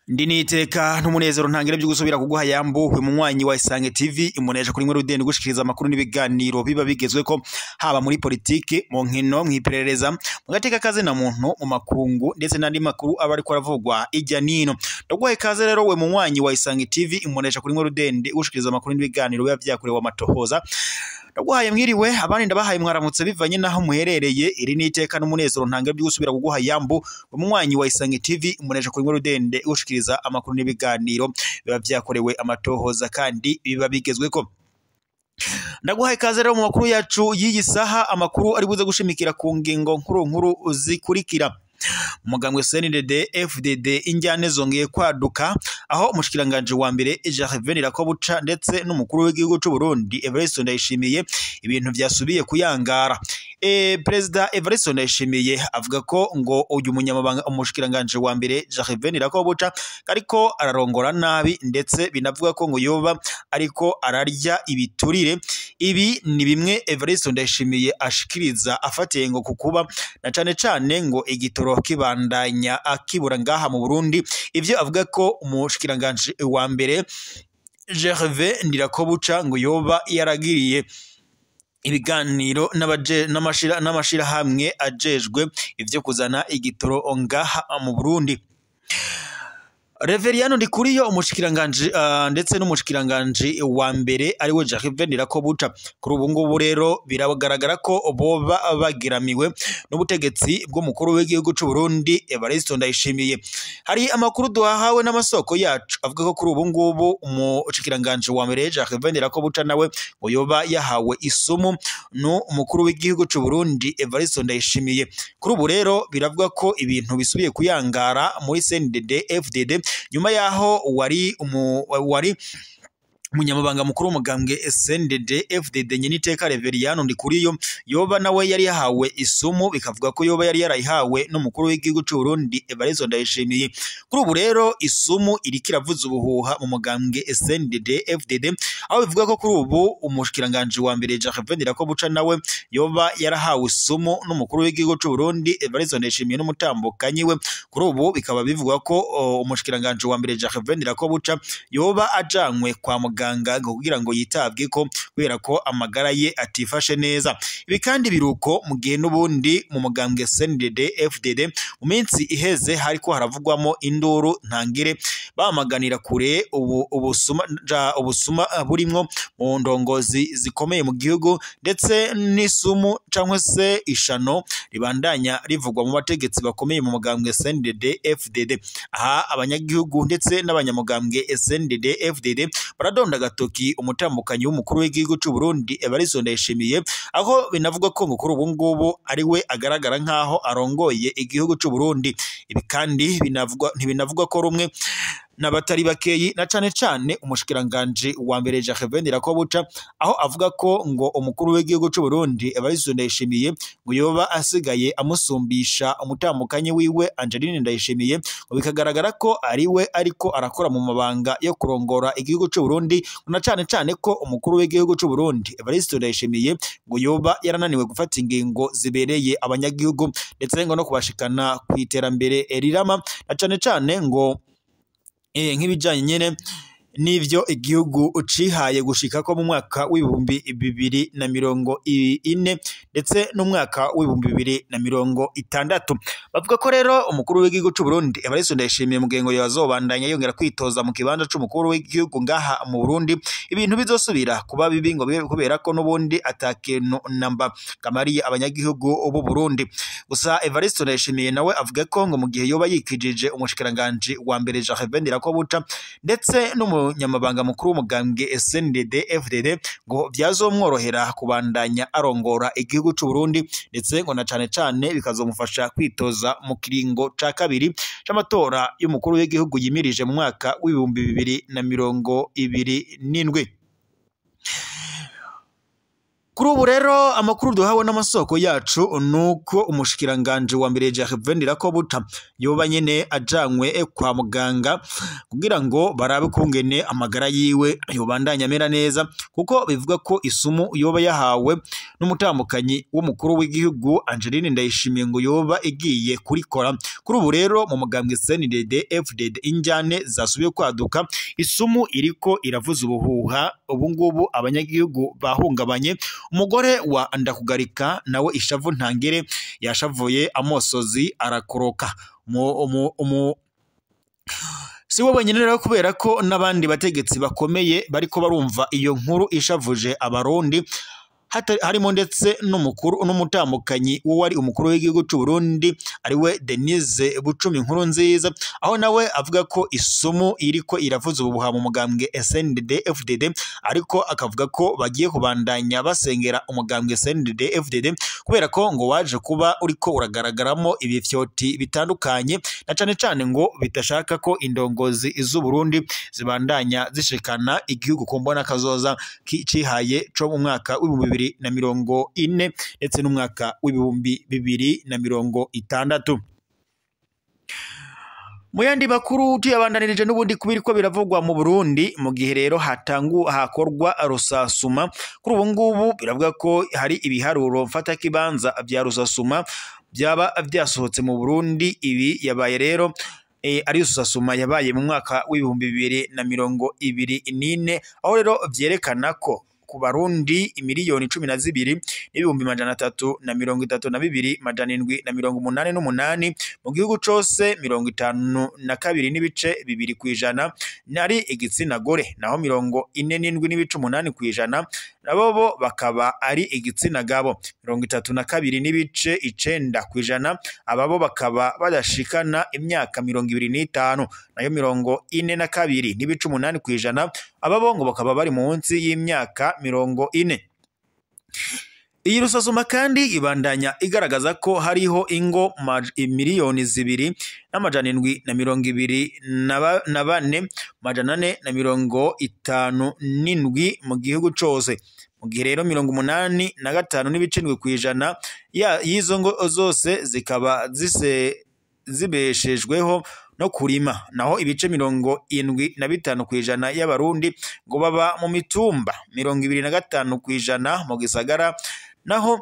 Ndiniteka n'umunezero ntangire byo gusubira kuguha yambu mu mwanyi wa Isange TV imunesha kuri Nkuru Rudende gushikiriza amakuru n'ibiganiro biba bigezwe ko haba muri politike mu nkino mwiperereza mu gateka kaze na muntu mu makungu ndetse n'andi makuru aba ariko aravugwa ijya nino ndagwaye kaze rero we mu mwanyi wa Isange TV imunesha kuri Nkuru Rudende gushikiriza amakuru n'ibiganiro biba byakorewe amatohoza ndagwaye mwiriwe abandi ndabahaye mwaramutse bivanye naho muherereye iri niteka n'umunezero ntangire byo gusubira kuguha yambu mu mwanyi wa Isange TV imunesha kuri Nkuru Rudende gushikiriza amakuru n'ibiganiro biba byakorewe amatohoza kandi biba bigezweko ndaguhaye kaze rero mu makuru yacu y'iyi saha amakuru ari buze gushimikira ku ngingo nkuru zikurikira umugambwe CNDD FDD injyane zongeye kwaduka aho umushikiranganje wa mbere Gervais Ndirakobuca ndetse n'umukuru w'igihugu cy'u Burundi Evariste Ndayishimiye ibintu byasubiye kuyangara President Evariste Ndayishimiye avuga ko ngo uyu munyamabanga umushikiranganje wa mbere Gervais Ndirakobuca ariko ararongora nabi ndetse binavuga ko ngo yoba ariko ararya ibiturire ibi ni bimwe Evariste Ndayishimiye ashikiriza afatiye ngo kukuba na cane ngo igitoro kibandanya akibura ngaha mu Burundi ivyo avuga ko umushikiranganje wa mbere Gervais Ndirakobuca ngo yoba yaragiriye ibiganiro n'amashira hamwe ajejwe ivyo kuzana igitoro ngaha mu Burundi Reveriano Ndikuriyo umushikiranganje ndetse n'umushikiranganje wa mbere ari we Gervais Ndirakobuca kuri ubu ngubu rero biragaragara ko boba bagiramiwe n'ubutegetsi bw'umukuru w'igihugu cy'u Burundi Evariste Ndayishimiye hari amakuru duhawe n'amasoko yacu avuga ko kuri ubu ngubu umushikiranganje wa mbere Gervais Ndirakobuca nawe ngo yoba yahawe isumu no umukuru w'igihugu cy'u Burundi Evariste Ndayishimiye kuri ubu rero biravuga ko ibintu bisubiye kuyangara muri CNDD FDD nyuma yaho wari umunyamabanga mukuru w'umugambwe CNDD FDD nyeniteka Reveriano Ndikuriyo yoba nawe yari yahawe isumu bikavuga ko yoba yari yarayihawe n'umukuru w'igihugu cy'u Burundi Evariste Ndayishimiye kuri ubu rero isumu irikiravuza ubuhuha mu mugambwe CNDD FDD aho bivuga ko kuri ubu umushikiranganje wa mbere Gervais Ndirakobuca nawe yoba yarahawe isumu n'umukuru w'igihugu cy'u Burundi Evariste Ndayishimiye n'umutambukanyi we kuri ubu bikaba bivuga ko umushikiranganje wa mbere Gervais Ndirakobuca yoba ajanywe kwa muganga kugira ngo yitabwe ko kubera ko amagara ye atifashe neza ibi kandi biruko mu gihe n'ubundi mu mugambwe CNDD FDD mu minsi iheze hariko haravugwamo induru ntangire bamaganira kure ubusuma burimwo mu ndongozi zikomeye mu gihugu ndetse n'isumu cyangwa se ishano ribandanya rivugwa mu bategetsi bakomeye mu mugambwe CNDD FDD aha abanyagihugu ndetse n'abanyamugambwe CNDD FDD baradonda gatoki umutambukanyi w'umukuru w'igihugu cy'u Burundi Evariste Ndayishimiye aho binavuga ko kuri ubu ngubu ari we agaragara nkaho arongoye igihugu cy'u Burundi ibi kandi ntibinavuga ko rumwe n'abatari bakeyi na cane umushikiranganje wa mbere Gervais Ndirakobuca aho avuga ko ngo umukuru w'igihugu cy'u Burundi Evariste Ndayishimiye ngo yoba asigaye amusumbisha umutambukanyi wiwe Angeline Ndayishimiye ngo bikagaragara ko ari we ariko arakora mu mabanga yo kurongora igihugu cy'u Burundi na cane ko umukuru w'igihugu cy'u Burundi Evariste Ndayishimiye ngo yoba yarananiwe gufata ingingo zibereye abanyagihugu ndetse ngo no kubashikana ku iterambere rirama na cane ngo nk'ibijanye nyene nivyo igihugu ucihaye gushika ko mu mwaka w'ibihumbi 2040 ndetse n'umwaka w'ibihumbi 2060 bavuga ko rero umukuru w'igihugu cy'u Burundi Evariste Ndayishimiye mugengo yazobandanya yongera kwitoza mu kibanza c'umukuru w'igihugu ngaha mu Burundi ibintu bizosubira kuba bibi ngo kubera ko n'ubundi atakintu namba kamariye abanyagihugu b'u Burundi gusa Evariste Ndayishimiye nawe avuga ko ngo mu gihe yoba yikijije umushikiranganje wa mbere Gervais Ndirakobuca ndetse nyamabanga mukuru w'umugambwe CNDD FDD ngo byazomworohera kubandanya arongora igihugu cy'u Burundi ndetse ngo na cane bikazomufasha kwitoza mu kiringo ca kabiri c'amatora y'umukuru w'igihugu yimirije mu mwaka w'ibihumbi 2027 Kuri ubu rero amakuru duhawe n'amasoko yacu nuko umushikiranganje wa mbere Gervais Ndirakobuca yoba nyene ajanywe kwa muganga kugira ngo barabe kungene amagara yiwe yobandanya amera neza, kuko bivuga ko isumu yoba yahawe n'umutambukanyi w'umukuru w'igihugu Angeline Ndayishimiye ngo yoba igiye kurikora. Kuri ubu rero mu mugambwe CNDD-FDD injyane zasubiye kwaduka, isumu iriko iravuza ubuhuha, ubu ngubu abanyagihugu bahungabanye. Umugore wa Ndakugarika nawe ishavu ntangere yashavuye amosozi arakoroka. Si we wenyine rero, kubera ko n'abandi bategetsi bakomeye bariko barumva iyo nkuru ishavuje abarundi, harimo ndetse n'umutambukanyi wari umukuru w'igihugu cy'u Burundi ariwe Denise Bucumi Nkurunziza, aho nawe avuga ko isumu iriko iravuza ubuhuha mu mugambwe CNDD-FDD, ariko akavuga ko bagiye kubandanya basengera umugambwe CNDD-FDD kubera ko ngo waje kuba uriko uragaragaramo ibifyoti bitandukanye, na cane cane ngo bitashaka ko indongozi z'u Burundi zibandanya zishikana igihugu ku mbona kazoza cihaye co mu mwaka w'2040 ndetse n'umwaka w'2060. Mu yandi makuru tuyabandanirije n'ubundi kubiriko biravugwa mu Burundi, mu gihe rero hakorwa rusasuma. Kuri ubu ngubu biravuga ko hari ibiharuro mfata kibanza vya rusasuma byaba vyasohotse mu Burundi. Ibi yabaye rero ari rusasuma yabaye mu mwaka w'2024, aho rero vyerekana ko ku Barundi miliyoni 12,332,788 mu gihugu cose 52.2% nari igitsina gore, naho 47.8% nabo bakaba ari igitsina gabo, 32.9% ababo bakaba badashikana imyaka 25, nayo 42.8% ababo ngo bakaba bari munsi y'imyaka 40. Iyi rusasuma kandi ibandanya igaragaza ko hariho ingo miliyoni 2,724,457 mu gihugu cose, mu gihe rero 85.7% y'izo ngo zose zikaba zibeshejweho no kurima, naho ibice 75% y'abarundi ngo baba mu mitumba, 25% mu gisagara, naho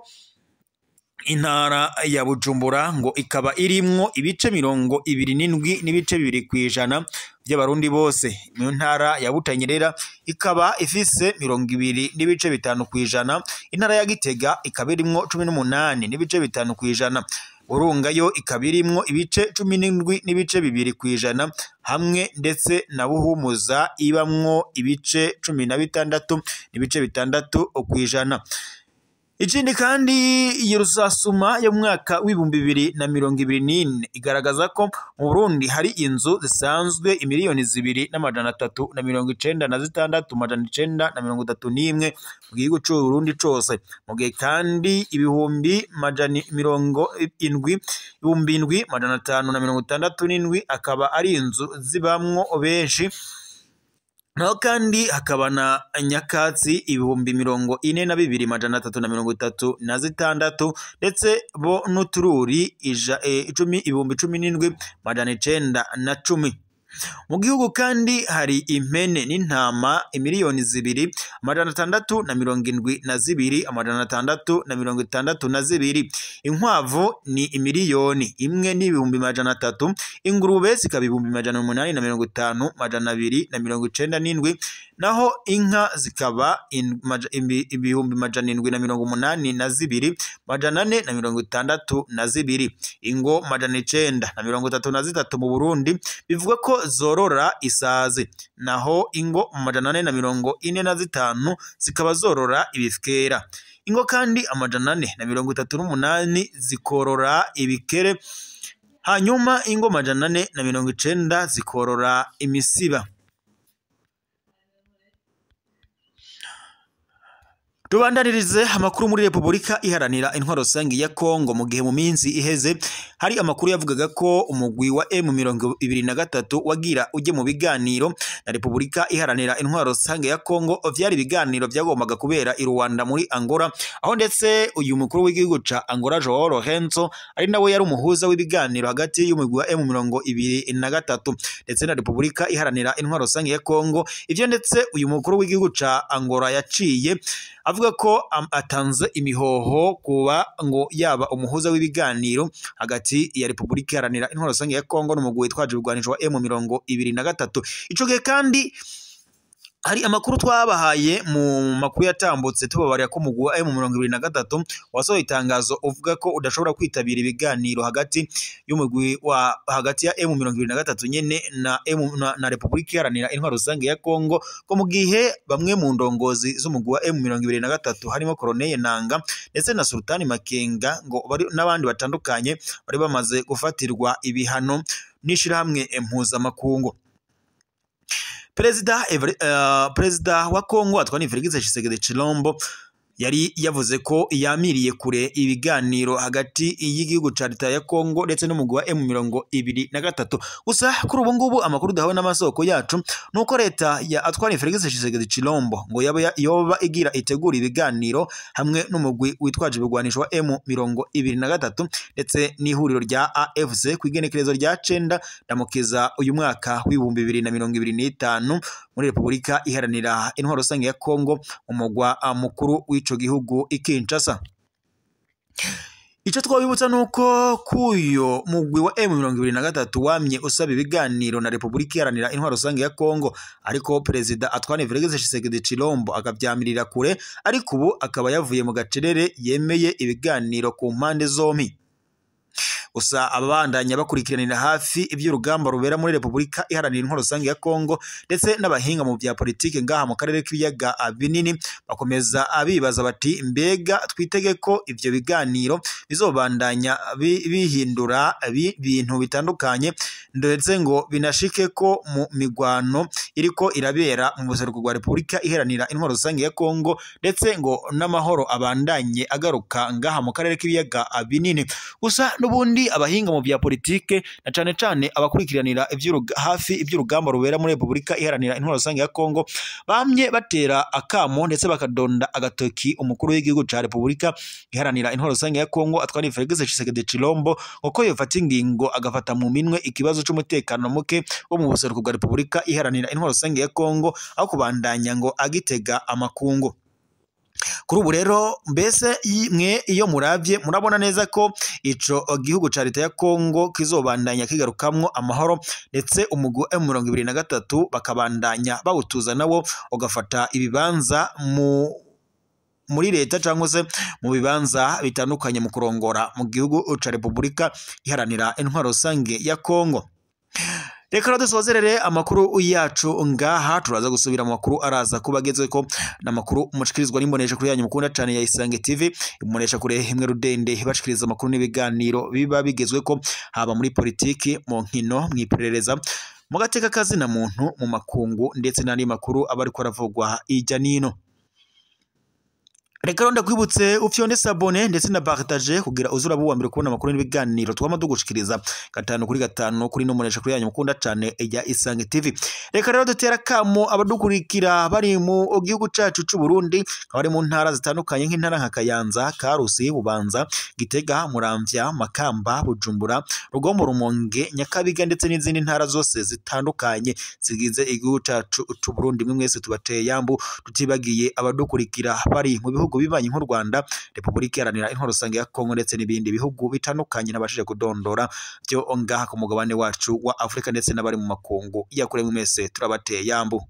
intara ya Bujumbura ngo ikaba irimwo ibice 27.2% by'abarundi bose. Mu ntara ya Butanyerera ikaba ifise 20.5%, intara ya Gitega ikaba irimwo 18.5%, Burunga yo ikaba irimwo ibice 17.2%, hamwe ndetse na Buhumuza ibamwo ibice 16.6%. Ikindi kandi iyi rusasuma yo mwaka w'2024 igaragaza ko mu Burundi hari inzu zisanzwe 2,396,931 mu gihugu cy'u Burundi cose, mu gihe kandi 7,567 akaba ari inzu zibamwo benshi, naho kandi hakaba na nyakatsi 42,336 ndetse bo n'utururi 17,910. Mu gihugu kandi hari impene n'intama 2,672,662, inkwavu ni 1,100,300, ingurube zikaba 850,297, naho inka zikaba 782,462, ingo 933 mu Burundi bivuga ko zorora isazi, naho ingo 445 zikaba zorora ibifkera, ingo kandi 438 zikorora ibikere, hanyuma ingo 490 zikorora imisiba. Tubandanirize amakuru muri Repubulika Iharanira Intwaro Rusange ya Kongo mu gihe mu minsi iheze hari amakuru yavugaga ko umugwi wa M23 wagira uje mu biganiro na Repubulika Iharanira Intwaro Rusange ya Kongo. Vyari ibiganiro byagombaga kubera i Rwanda muri Angola, aho ndetse uyu mukuru w'igihugu ca Angola Joao Lourenço ari nawe yari umuhuza w'ibiganiro hagati y'umugwi wa M23 ndetse na Repubulika Iharanira Intwaro Rusange ya Kongo. Ivyo ndetse uyu mukuru w'igihugu ca Angola yaciye avuga ko atanze imihoho kuba ngo yaba umuhuza w'ibiganiro hagati ya Repubulika Iharanira Intwaro Rusange ya Kongo n'umugwi witwaje ibigwanisho wa M23. Ico gihe kandi hari amakuru twabahaye mu makuru yatambutse tubabarira ko umugwi wa M23 wasohoye itangazo uvuga ko udashobora kwitabira ibiganiro hagati y'umugwi wa hagati ya M23 nyene na Repubulika Iharanira Intwaro Rusange ya Kongo, ko mu gihe bamwe mu ndongozi z'umugwi wa M23 harimo Colonel Nanga ndetse na Sultani Makenga ngo bari n'abandi batandukanye bari bamaze gufatirwa ibihano n'ishirahamwe mpuzamakungu. Perezida wa Kongo Antoine Félix Tshisekedi Tshilombo yari yavuze ko yamiriye kure ibiganiro hagati y'igihugu ca leta ya Kongo ndetse n'umugwi wa M23. Gusa kuri ubu ngubu amakuru dahawe n'amasoko yacu nuko leta ya Antoine Félix Tshisekedi Tshilombo ngo yoba igira itegura ibiganiro hamwe n'umugwi witwaje ibigwanisho wa M23 ndetse n'ihuriro rya AFC kwigenekerezo rya 9 ndamukiza uyu mwaka w'ibihumbi 2025 muri Repubulika Iharanira Intwaro Rusange ya Kongo, umugwa mukuru w'ico gihugu Kinshasa. Ico twabibutsa nuko kuyo mugwi wa M23 wamye usaba ibiganiro na Repubulika Iharanira Intwaro Rusange ya Kongo, ariko Perezida Antoine Félix Tshisekedi Tshilombo akavyamirira kure, ariko ubu akaba yavuye mu gacerere yemeye ibiganiro ku mpande zompi. Gusa ababandanya bakurikiranira hafi iby'urugamba rubera muri Repubulika Iharanira Intwaro Rusange ya Kongo ndetse n'abahinga mu bya politike ngaha mu karere k'ibiyaga binini bakomeza abibaza bati mbega twitege ko ivyo biganiro bizobandanya bihindura ibintu bitandukanye ndetse ngo binashike ko mu migwano iriko irabera mu buseruko bwa Repubulika Iharanira Intwaro Rusange ya Kongo ndetse ngo n'amahoro abandanye agaruka ngaha mu karere k'ibiyaga binini. Gusa n'ubundi abahinga mu bya politike na cane abakurikiranira hafi iby'urugamba rubera muri Repubulika Iharanira Intwaro Rusange ya Kongo bamye batera akamo ndetse bakadonda agatoki umukuru w'igihugu ca Repubulika Iharanira Intwaro Rusange ya Kongo Antoine Félix Tshisekedi Tshilombo uko yofata ingingo agafata mu minwe ikibazo c'umutekano muke wo mu buseruko bwa Repubulika Iharanira Intwaro Rusange ya Kongo, aho kubandanya ngo agitega amakungu. Kuri ubu rero mbese mwe iyo muravye murabona neza ko ico gihugu ca leta ya Kongo kizobandanya kigarukamwo amahoro ndetse umugwi wa M23 bakabandanya bawutuza nawo ugafata ibibanza muri leta cyangwa se mu bibanza bitandukanye mu kurongora mu gihugu ca Repubulika Iharanira Intwaro Rusange ya Kongo. Reka dusozerere amakuru yacu ngaha, turaza gusubira mu makuru araza kubagezwe ko namakuru mushikirizwa n'imbonesha kuri yanyu mukunda cyane ya Isange TV, imbonesha kure himwe rudende bashikiriza amakuru n'ibiganiro biba bigezwe ko haba muri politiki, mu nkino, mwiperereza, mu gateka kazi na muntu, mu makungu ndetse n'andi makuru aba ariko aravugwa ijya nino. Reka ronda kwibutse ufyonde sabone ndetse na partage kugira uzura buwa mbere kubona amakuru n'ibiganiro twama dugushikiriza 5 kuri no munesha kuri yanyu mukunda cyane ya Isange TV. Reka rero dutera kamo abadukurikira bari mu gihugu cacu c'u Burundi, bari mu ntara zitandukanye nk'intara nka Kayanza, Karusi, Bubanza, Gitega, Muramvya, Makamba, Bujumbura, Rugombo, Rumonge, Nyakabiga ndetse n'izindi ntara zose zitandukanye zigize igihugu cacu c'u Burundi. Mwese tubateye yambu tutibagiye abadukurikira bari mu bihugu bibanyi nk'u Rwanda, Repubulika Iharanira Intwaro Rusange ya Kongo ndetse n'ibindi bihugu bitandukanye nabashije kudondora byo ngaha ku mugabane wacu wa Afrika ndetse n'abari mu makungu yakure mwese turabateye yambu.